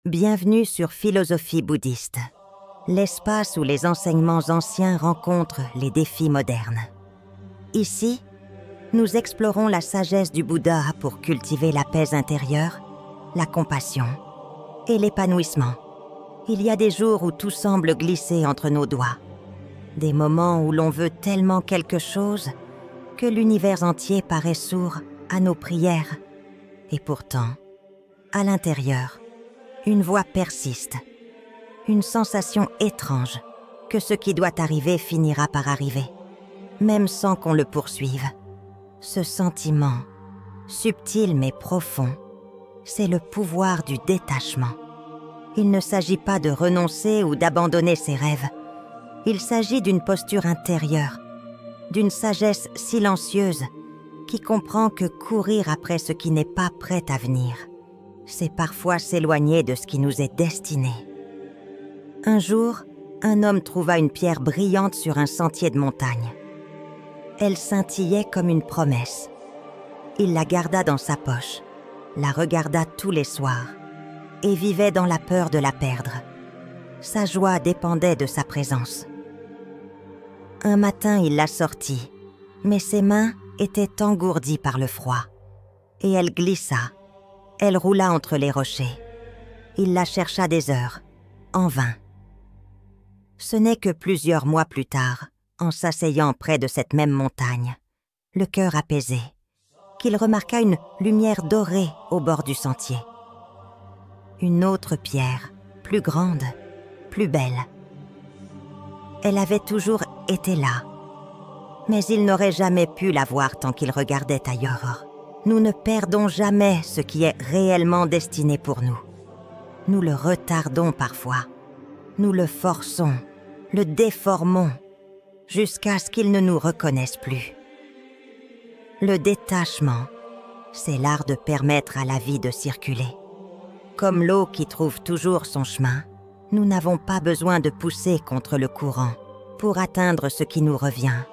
Bienvenue sur Philosophie bouddhiste, l'espace où les enseignements anciens rencontrent les défis modernes. Ici, nous explorons la sagesse du Bouddha pour cultiver la paix intérieure, la compassion et l'épanouissement. Il y a des jours où tout semble glisser entre nos doigts, des moments où l'on veut tellement quelque chose que l'univers entier paraît sourd à nos prières. Et pourtant, à l'intérieur, une voix persiste, une sensation étrange que ce qui doit arriver finira par arriver, même sans qu'on le poursuive. Ce sentiment, subtil mais profond, c'est le pouvoir du détachement. Il ne s'agit pas de renoncer ou d'abandonner ses rêves. Il s'agit d'une posture intérieure, d'une sagesse silencieuse qui comprend que courir après ce qui n'est pas prêt à venir, c'est parfois s'éloigner de ce qui nous est destiné. Un jour, un homme trouva une pierre brillante sur un sentier de montagne. Elle scintillait comme une promesse. Il la garda dans sa poche, la regarda tous les soirs et vivait dans la peur de la perdre. Sa joie dépendait de sa présence. Un matin, il la sortit, mais ses mains étaient engourdies par le froid. Et elle glissa. Elle roula entre les rochers. Il la chercha des heures, en vain. Ce n'est que plusieurs mois plus tard, en s'asseyant près de cette même montagne, le cœur apaisé, qu'il remarqua une lumière dorée au bord du sentier. Une autre pierre, plus grande, plus belle. Elle avait toujours été là, mais il n'aurait jamais pu la voir tant qu'il regardait ailleurs. Nous ne perdons jamais ce qui est réellement destiné pour nous. Nous le retardons parfois. Nous le forçons, le déformons, jusqu'à ce qu'il ne nous reconnaisse plus. Le détachement, c'est l'art de permettre à la vie de circuler. Comme l'eau qui trouve toujours son chemin, nous n'avons pas besoin de pousser contre le courant pour atteindre ce qui nous revient.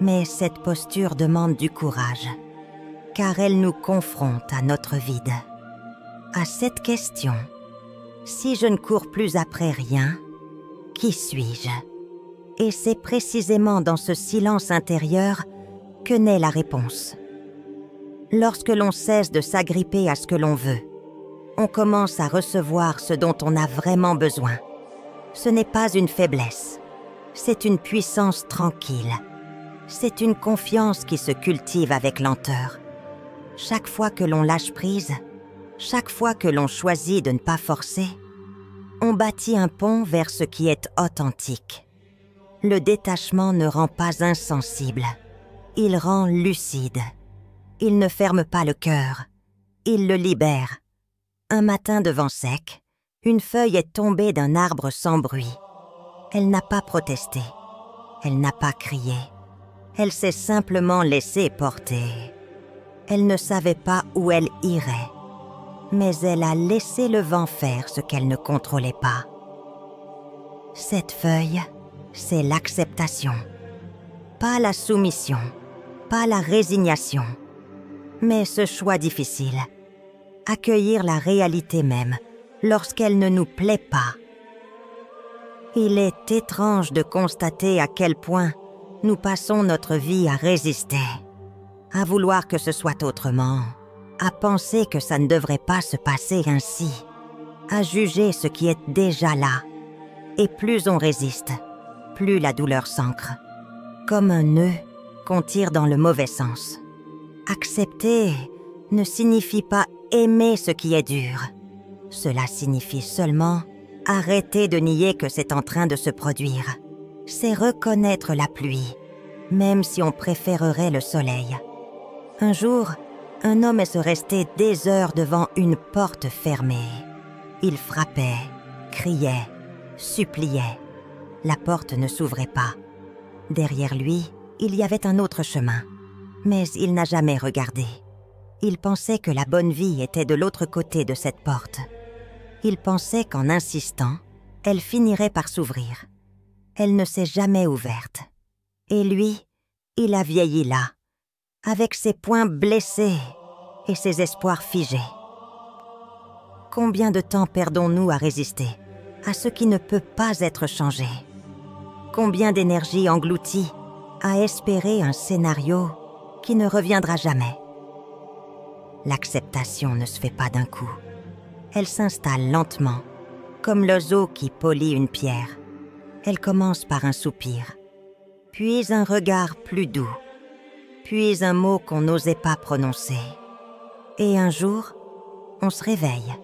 Mais cette posture demande du courage, car elle nous confronte à notre vide. À cette question, si je ne cours plus après rien, qui suis-je? Et c'est précisément dans ce silence intérieur que naît la réponse. Lorsque l'on cesse de s'agripper à ce que l'on veut, on commence à recevoir ce dont on a vraiment besoin. Ce n'est pas une faiblesse, c'est une puissance tranquille. C'est une confiance qui se cultive avec lenteur. Chaque fois que l'on lâche prise, chaque fois que l'on choisit de ne pas forcer, on bâtit un pont vers ce qui est authentique. Le détachement ne rend pas insensible, il rend lucide. Il ne ferme pas le cœur, il le libère. Un matin de vent sec, une feuille est tombée d'un arbre sans bruit. Elle n'a pas protesté, elle n'a pas crié. Elle s'est simplement laissée porter. Elle ne savait pas où elle irait, mais elle a laissé le vent faire ce qu'elle ne contrôlait pas. Cette feuille, c'est l'acceptation. Pas la soumission, pas la résignation, mais ce choix difficile. Accueillir la réalité même, lorsqu'elle ne nous plaît pas. Il est étrange de constater à quel point nous passons notre vie à résister, à vouloir que ce soit autrement, à penser que ça ne devrait pas se passer ainsi, à juger ce qui est déjà là. Et plus on résiste, plus la douleur s'ancre, comme un nœud qu'on tire dans le mauvais sens. Accepter ne signifie pas aimer ce qui est dur. Cela signifie seulement arrêter de nier que c'est en train de se produire. C'est reconnaître la pluie, même si on préférerait le soleil. Un jour, un homme est resté des heures devant une porte fermée. Il frappait, criait, suppliait. La porte ne s'ouvrait pas. Derrière lui, il y avait un autre chemin, mais il n'a jamais regardé. Il pensait que la bonne vie était de l'autre côté de cette porte. Il pensait qu'en insistant, elle finirait par s'ouvrir. Elle ne s'est jamais ouverte. Et lui, il a vieilli là, avec ses poings blessés et ses espoirs figés. Combien de temps perdons-nous à résister à ce qui ne peut pas être changé? Combien d'énergie engloutie à espérer un scénario qui ne reviendra jamais? L'acceptation ne se fait pas d'un coup. Elle s'installe lentement, comme l'oiseau qui polit une pierre. Elle commence par un soupir, puis un regard plus doux, puis un mot qu'on n'osait pas prononcer. Et un jour, on se réveille,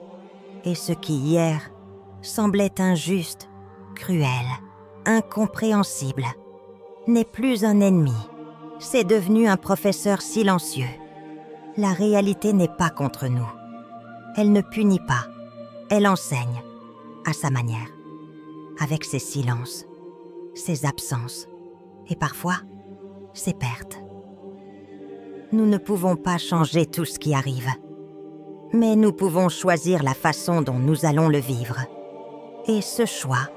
et ce qui hier semblait injuste, cruel, incompréhensible, n'est plus un ennemi, c'est devenu un professeur silencieux. La réalité n'est pas contre nous. Elle ne punit pas, elle enseigne, à sa manière, avec ses silences, ses absences, et parfois, ses pertes. Nous ne pouvons pas changer tout ce qui arrive, mais nous pouvons choisir la façon dont nous allons le vivre. Et ce choix,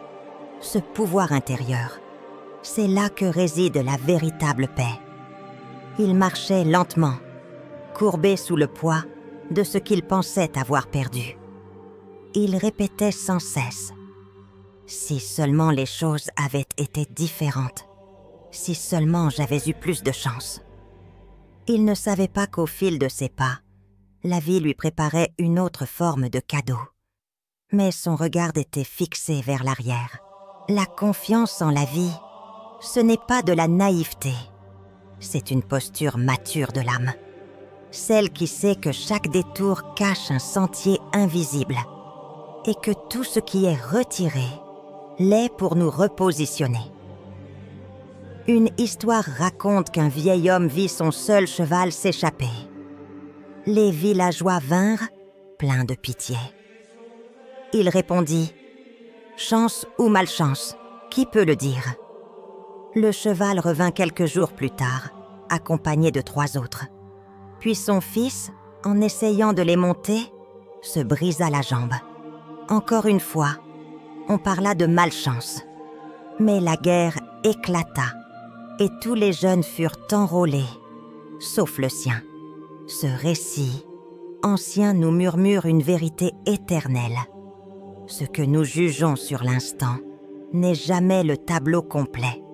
ce pouvoir intérieur, c'est là que réside la véritable paix. Il marchait lentement, courbé sous le poids de ce qu'il pensait avoir perdu. Il répétait sans cesse « Si seulement les choses avaient été différentes, si seulement j'avais eu plus de chance ». Il ne savait pas qu'au fil de ses pas, la vie lui préparait une autre forme de cadeau. Mais son regard était fixé vers l'arrière. La confiance en la vie, ce n'est pas de la naïveté. C'est une posture mature de l'âme. Celle qui sait que chaque détour cache un sentier invisible et que tout ce qui est retiré l'est pour nous repositionner. Une histoire raconte qu'un vieil homme vit son seul cheval s'échapper. Les villageois vinrent, pleins de pitié. Il répondit « Chance ou malchance, qui peut le dire ?» Le cheval revint quelques jours plus tard, accompagné de 3 autres. Puis son fils, en essayant de les monter, se brisa la jambe. Encore une fois, on parla de malchance. Mais la guerre éclata et tous les jeunes furent enrôlés, sauf le sien. Ce récit ancien nous murmure une vérité éternelle. Ce que nous jugeons sur l'instant n'est jamais le tableau complet.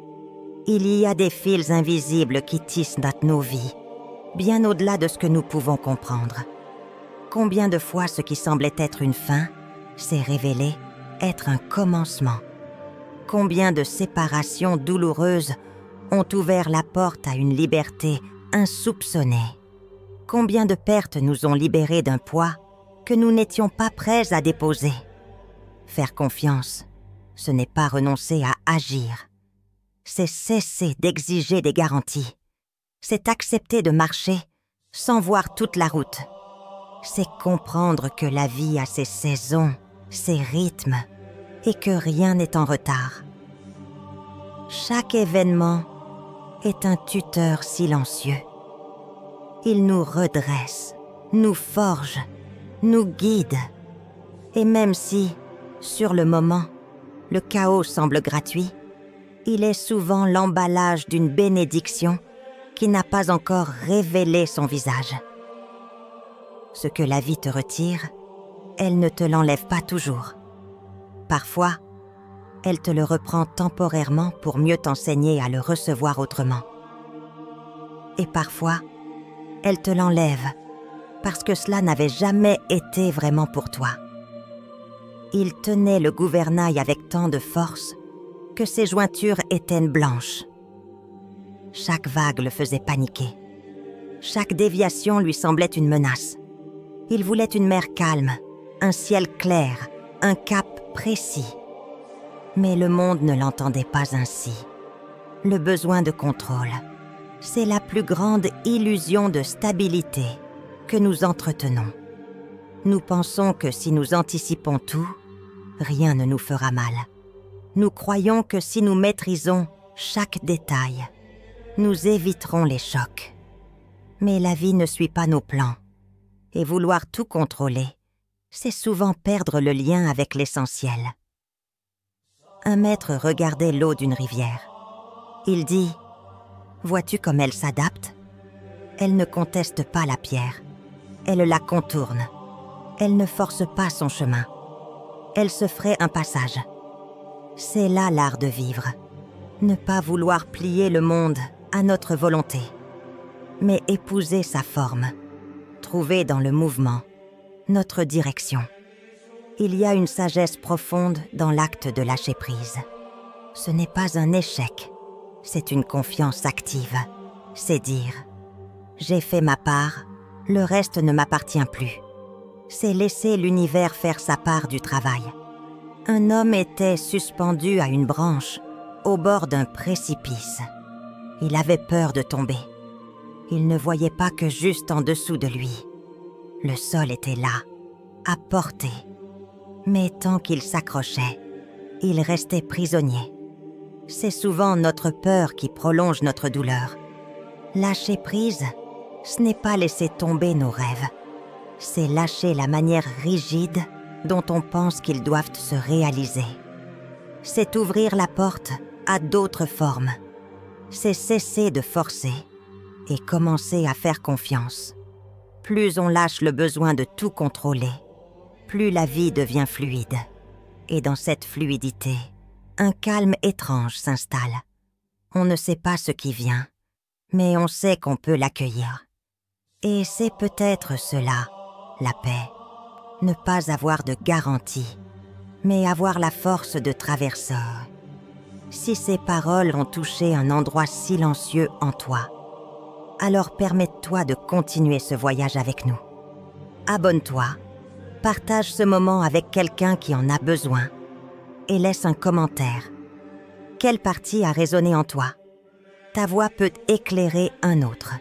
Il y a des fils invisibles qui tissent nos vies, bien au-delà de ce que nous pouvons comprendre. Combien de fois ce qui semblait être une fin s'est révélé être un commencement? Combien de séparations douloureuses ont ouvert la porte à une liberté insoupçonnée? Combien de pertes nous ont libérés d'un poids que nous n'étions pas prêts à déposer? Faire confiance, ce n'est pas renoncer à agir. C'est cesser d'exiger des garanties. C'est accepter de marcher sans voir toute la route. C'est comprendre que la vie a ses saisons, ses rythmes, et que rien n'est en retard. Chaque événement est un tuteur silencieux. Il nous redresse, nous forge, nous guide. Et même si, sur le moment, le chaos semble gratuit, il est souvent l'emballage d'une bénédiction qui n'a pas encore révélé son visage. Ce que la vie te retire, elle ne te l'enlève pas toujours. Parfois, elle te le reprend temporairement pour mieux t'enseigner à le recevoir autrement. Et parfois, elle te l'enlève parce que cela n'avait jamais été vraiment pour toi. Il tenait le gouvernail avec tant de force que ses jointures étaient blanches. Chaque vague le faisait paniquer. Chaque déviation lui semblait une menace. Il voulait une mer calme, un ciel clair, un cap précis. Mais le monde ne l'entendait pas ainsi. Le besoin de contrôle, c'est la plus grande illusion de stabilité que nous entretenons. Nous pensons que si nous anticipons tout, rien ne nous fera mal. Nous croyons que si nous maîtrisons chaque détail, nous éviterons les chocs. Mais la vie ne suit pas nos plans. Et vouloir tout contrôler, c'est souvent perdre le lien avec l'essentiel. Un maître regardait l'eau d'une rivière. Il dit « Vois-tu comme elle s'adapte ? Elle ne conteste pas la pierre. Elle la contourne. Elle ne force pas son chemin. Elle se ferait un passage. C'est là l'art de vivre. Ne pas vouloir plier le monde à notre volonté, mais épouser sa forme, trouver dans le mouvement notre direction. Il y a une sagesse profonde dans l'acte de lâcher prise. Ce n'est pas un échec, c'est une confiance active. C'est dire « J'ai fait ma part, le reste ne m'appartient plus ». C'est laisser l'univers faire sa part du travail. Un homme était suspendu à une branche, au bord d'un précipice. Il avait peur de tomber. Il ne voyait pas que juste en dessous de lui. Le sol était là, à portée. Mais tant qu'il s'accrochait, il restait prisonnier. C'est souvent notre peur qui prolonge notre douleur. Lâcher prise, ce n'est pas laisser tomber nos rêves. C'est lâcher la manière rigide dont on pense qu'ils doivent se réaliser. C'est ouvrir la porte à d'autres formes. C'est cesser de forcer et commencer à faire confiance. Plus on lâche le besoin de tout contrôler, plus la vie devient fluide. Et dans cette fluidité, un calme étrange s'installe. On ne sait pas ce qui vient, mais on sait qu'on peut l'accueillir. Et c'est peut-être cela, la paix. Ne pas avoir de garantie, mais avoir la force de traverseur. Si ces paroles ont touché un endroit silencieux en toi, alors permette-toi de continuer ce voyage avec nous. Abonne-toi, partage ce moment avec quelqu'un qui en a besoin et laisse un commentaire. Quelle partie a résonné en toi? Ta voix peut éclairer un autre.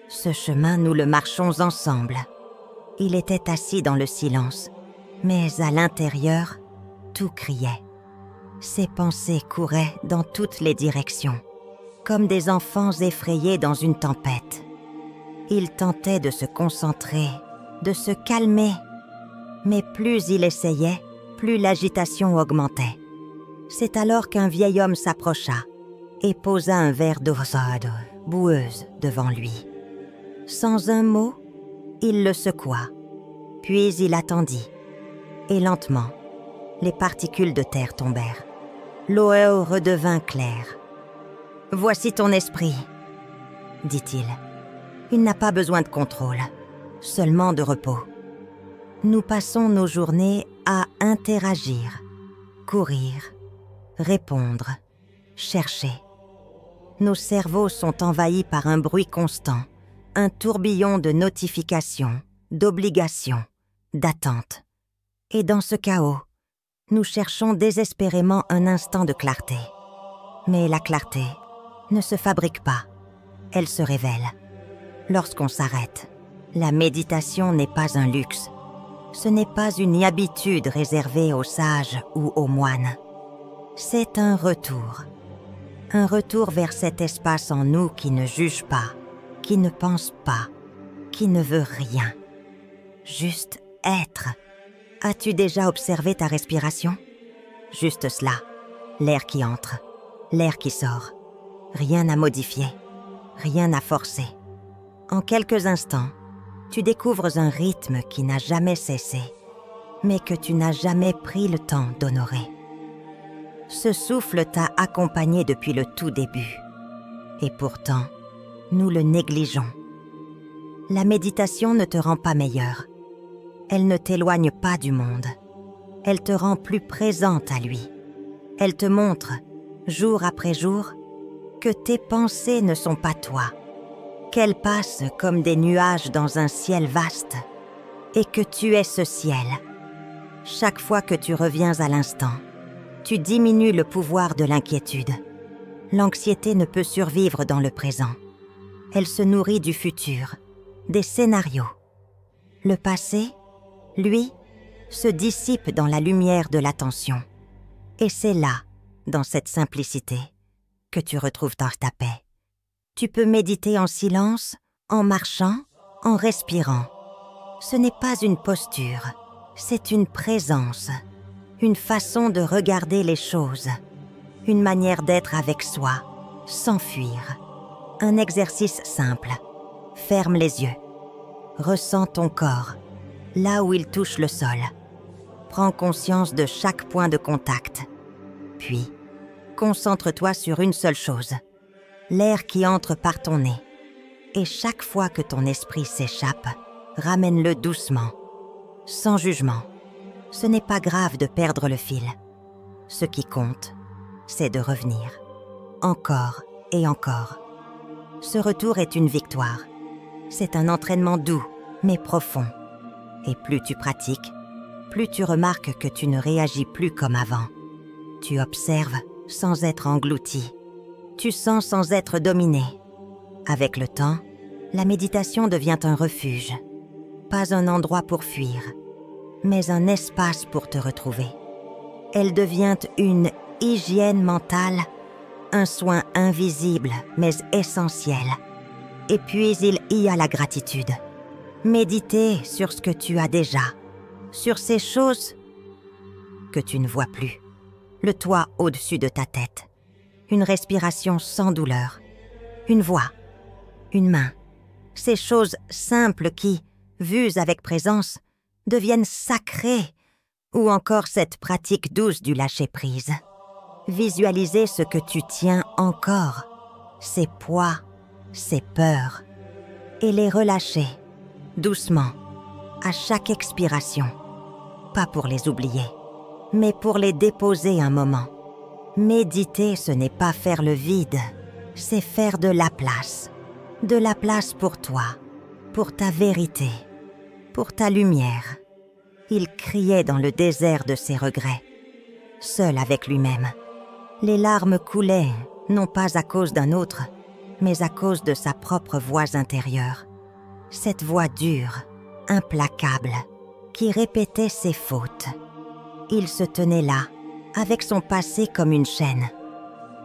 Ce chemin, nous le marchons ensemble. Il était assis dans le silence, mais à l'intérieur, tout criait. Ses pensées couraient dans toutes les directions, comme des enfants effrayés dans une tempête. Il tentait de se concentrer, de se calmer, mais plus il essayait, plus l'agitation augmentait. C'est alors qu'un vieil homme s'approcha et posa un verre d'eau boueuse devant lui. Sans un mot, il le secoua, puis il attendit, et lentement, les particules de terre tombèrent. L'eau redevint claire. « Voici ton esprit, » dit-il. Il n'a pas besoin de contrôle, seulement de repos. Nous passons nos journées à interagir, courir, répondre, chercher. Nos cerveaux sont envahis par un bruit constant, un tourbillon de notifications, d'obligations, d'attentes. Et dans ce chaos, nous cherchons désespérément un instant de clarté. Mais la clarté ne se fabrique pas, elle se révèle. Lorsqu'on s'arrête, la méditation n'est pas un luxe. Ce n'est pas une habitude réservée aux sages ou aux moines. C'est un retour vers cet espace en nous qui ne juge pas, qui ne pense pas, qui ne veut rien. Juste être. As-tu déjà observé ta respiration? Juste cela, l'air qui entre, l'air qui sort. Rien à modifier, rien à forcer. En quelques instants, tu découvres un rythme qui n'a jamais cessé, mais que tu n'as jamais pris le temps d'honorer. Ce souffle t'a accompagné depuis le tout début. Et pourtant, nous le négligeons. La méditation ne te rend pas meilleur. Elle ne t'éloigne pas du monde. Elle te rend plus présente à lui. Elle te montre, jour après jour, que tes pensées ne sont pas toi, qu'elles passent comme des nuages dans un ciel vaste, et que tu es ce ciel. Chaque fois que tu reviens à l'instant, tu diminues le pouvoir de l'inquiétude. L'anxiété ne peut survivre dans le présent. Elle se nourrit du futur, des scénarios. Le passé, lui, se dissipe dans la lumière de l'attention. Et c'est là, dans cette simplicité, que tu retrouves ta paix. Tu peux méditer en silence, en marchant, en respirant. Ce n'est pas une posture, c'est une présence, une façon de regarder les choses, une manière d'être avec soi, sans fuir. Un exercice simple. Ferme les yeux. Ressens ton corps. là où il touche le sol. Prends conscience de chaque point de contact. Puis, concentre-toi sur une seule chose, l'air qui entre par ton nez. Et chaque fois que ton esprit s'échappe, ramène-le doucement, sans jugement. Ce n'est pas grave de perdre le fil. Ce qui compte, c'est de revenir. Encore et encore. Ce retour est une victoire. C'est un entraînement doux, mais profond. Et plus tu pratiques, plus tu remarques que tu ne réagis plus comme avant. Tu observes sans être englouti. Tu sens sans être dominé. Avec le temps, la méditation devient un refuge. Pas un endroit pour fuir, mais un espace pour te retrouver. Elle devient une hygiène mentale, un soin invisible mais essentiel. Et puis il y a la gratitude. Méditer sur ce que tu as déjà, sur ces choses que tu ne vois plus. Le toit au-dessus de ta tête, une respiration sans douleur, une voix, une main. Ces choses simples qui, vues avec présence, deviennent sacrées, ou encore cette pratique douce du lâcher-prise. Visualiser ce que tu tiens encore, ces poids, ces peurs, et les relâcher, doucement, à chaque expiration. Pas pour les oublier, mais pour les déposer un moment. Méditer, ce n'est pas faire le vide, c'est faire de la place. De la place pour toi, pour ta vérité, pour ta lumière. Il criait dans le désert de ses regrets, seul avec lui-même. Les larmes coulaient, non pas à cause d'un autre, mais à cause de sa propre voix intérieure. Cette voix dure, implacable, qui répétait ses fautes. Il se tenait là, avec son passé comme une chaîne.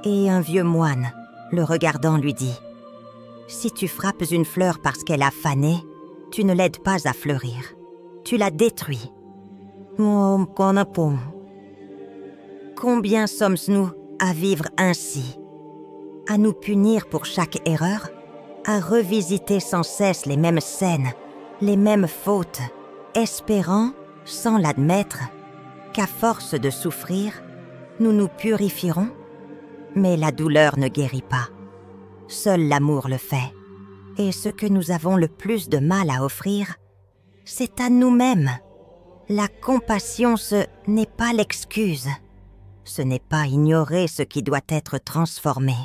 Et un vieux moine, le regardant, lui dit: « Si tu frappes une fleur parce qu'elle a fané, tu ne l'aides pas à fleurir. Tu la détruis. » Combien sommes-nous à vivre ainsi? À nous punir pour chaque erreur? À revisiter sans cesse les mêmes scènes, les mêmes fautes, espérant, sans l'admettre, qu'à force de souffrir, nous nous purifierons? Mais la douleur ne guérit pas. Seul l'amour le fait. Et ce que nous avons le plus de mal à offrir, c'est à nous-mêmes. La compassion, ce n'est pas l'excuse. Ce n'est pas ignorer ce qui doit être transformé.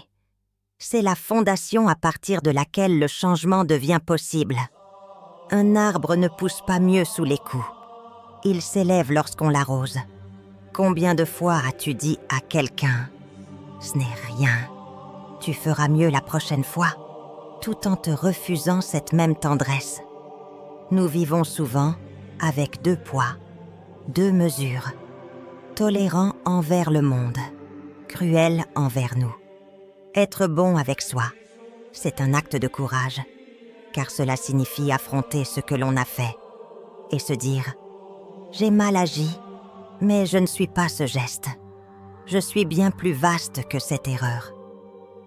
C'est la fondation à partir de laquelle le changement devient possible. Un arbre ne pousse pas mieux sous les coups. Il s'élève lorsqu'on l'arrose. Combien de fois as-tu dit à quelqu'un « Ce n'est rien, tu feras mieux la prochaine fois », tout en te refusant cette même tendresse? Nous vivons souvent avec 2 poids, 2 mesures, tolérants envers le monde, cruels envers nous. Être bon avec soi, c'est un acte de courage, car cela signifie affronter ce que l'on a fait et se dire « J'ai mal agi, mais je ne suis pas ce geste. Je suis bien plus vaste que cette erreur. »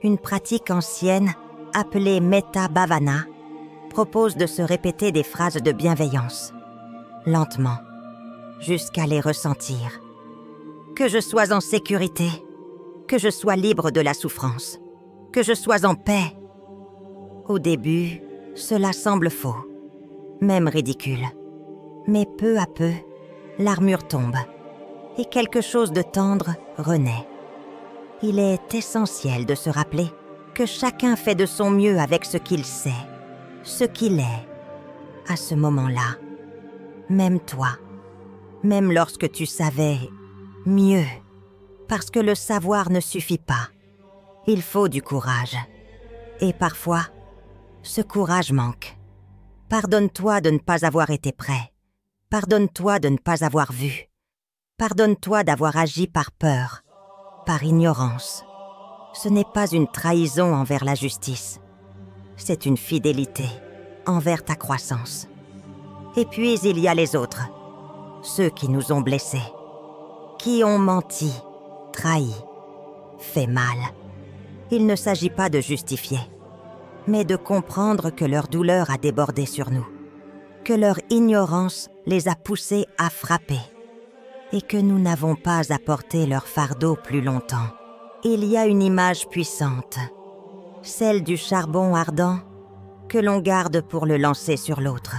Une pratique ancienne, appelée Metta Bhavana, propose de se répéter des phrases de bienveillance, lentement, jusqu'à les ressentir. Que je sois en sécurité, que je sois libre de la souffrance, que je sois en paix. Au début, cela semble faux, même ridicule. Mais peu à peu, l'armure tombe et quelque chose de tendre renaît. Il est essentiel de se rappeler que chacun fait de son mieux avec ce qu'il sait, ce qu'il est, à ce moment-là. Même toi, même lorsque tu savais mieux, parce que le savoir ne suffit pas. Il faut du courage. Et parfois, ce courage manque. Pardonne-toi de ne pas avoir été prêt. Pardonne-toi de ne pas avoir vu. Pardonne-toi d'avoir agi par peur, par ignorance. Ce n'est pas une trahison envers la justice. C'est une fidélité envers ta croissance. Et puis il y a les autres, ceux qui nous ont blessés, qui ont menti, trahi, fait mal. Il ne s'agit pas de justifier, mais de comprendre que leur douleur a débordé sur nous, que leur ignorance les a poussés à frapper, et que nous n'avons pas à porter leur fardeau plus longtemps. Il y a une image puissante, celle du charbon ardent que l'on garde pour le lancer sur l'autre.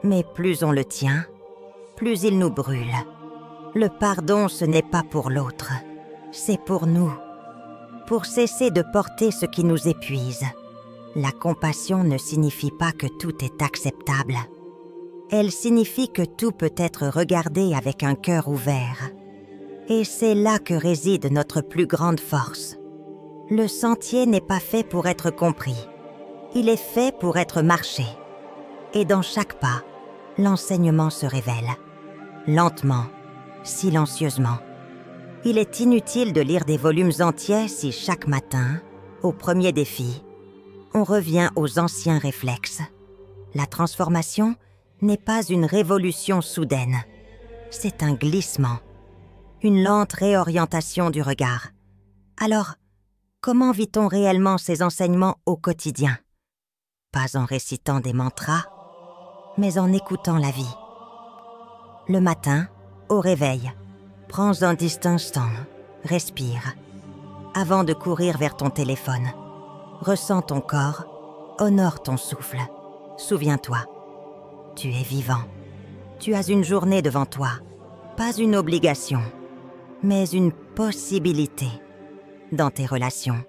Mais plus on le tient, plus il nous brûle. Le pardon, ce n'est pas pour l'autre, c'est pour nous, pour cesser de porter ce qui nous épuise. La compassion ne signifie pas que tout est acceptable. Elle signifie que tout peut être regardé avec un cœur ouvert. Et c'est là que réside notre plus grande force. Le sentier n'est pas fait pour être compris. Il est fait pour être marché. Et dans chaque pas, l'enseignement se révèle. Lentement, silencieusement. Il est inutile de lire des volumes entiers si chaque matin, au premier défi, on revient aux anciens réflexes. La transformation n'est pas une révolution soudaine. C'est un glissement, une lente réorientation du regard. Alors, comment vit-on réellement ces enseignements au quotidien? Pas en récitant des mantras, mais en écoutant la vie. Le matin, au réveil, prends un distinct temps, respire. Avant de courir vers ton téléphone, ressens ton corps, honore ton souffle. Souviens-toi, tu es vivant. Tu as une journée devant toi, pas une obligation, mais une possibilité. Dans tes relations,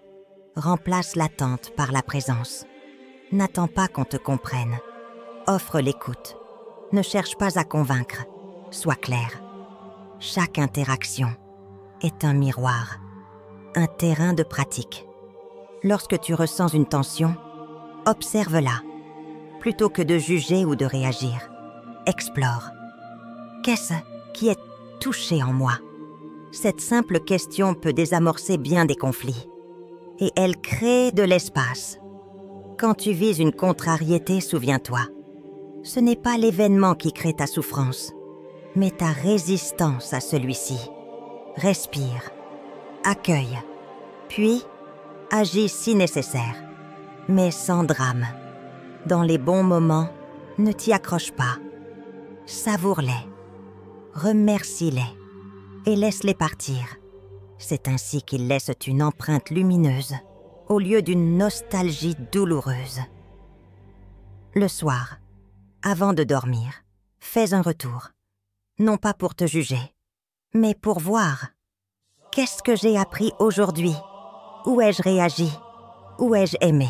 remplace l'attente par la présence. N'attends pas qu'on te comprenne. Offre l'écoute. Ne cherche pas à convaincre. Sois clair. Chaque interaction est un miroir, un terrain de pratique. Lorsque tu ressens une tension, observe-la. Plutôt que de juger ou de réagir, explore. Qu'est-ce qui est touché en moi? Cette simple question peut désamorcer bien des conflits. Et elle crée de l'espace. Quand tu vises une contrariété, souviens-toi, ce n'est pas l'événement qui crée ta souffrance, mais ta résistance à celui-ci. Respire, accueille, puis agis si nécessaire, mais sans drame. Dans les bons moments, ne t'y accroche pas. Savoure-les, remercie-les et laisse-les partir. C'est ainsi qu'ils laissent une empreinte lumineuse au lieu d'une nostalgie douloureuse. Le soir, avant de dormir, fais un retour. Non pas pour te juger, mais pour voir. Qu'est-ce que j'ai appris aujourd'hui? Où ai-je réagi? Où ai-je aimé?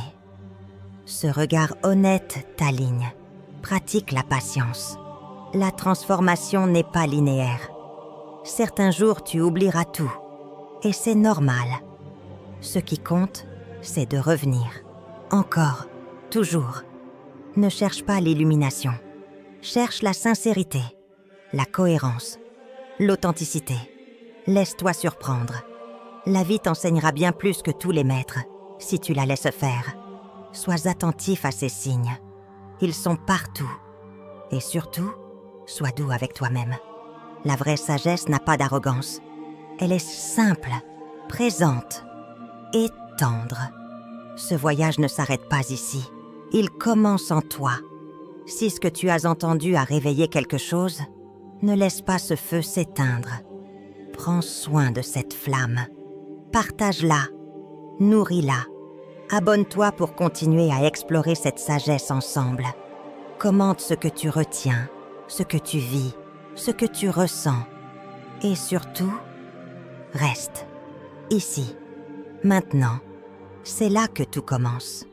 Ce regard honnête t'aligne. Pratique la patience. La transformation n'est pas linéaire. Certains jours, tu oublieras tout. Et c'est normal. Ce qui compte, c'est de revenir. Encore, toujours. Ne cherche pas l'illumination. Cherche la sincérité, la cohérence, l'authenticité. Laisse-toi surprendre. La vie t'enseignera bien plus que tous les maîtres, si tu la laisses faire. Sois attentif à ces signes. Ils sont partout. Et surtout, sois doux avec toi-même. La vraie sagesse n'a pas d'arrogance. Elle est simple, présente et tendre. Ce voyage ne s'arrête pas ici. Il commence en toi. Si ce que tu as entendu a réveillé quelque chose, ne laisse pas ce feu s'éteindre. Prends soin de cette flamme. Partage-la. Nourris-la. Abonne-toi pour continuer à explorer cette sagesse ensemble. Commente ce que tu retiens, ce que tu vis, ce que tu ressens. Et surtout, reste. Ici, maintenant. C'est là que tout commence.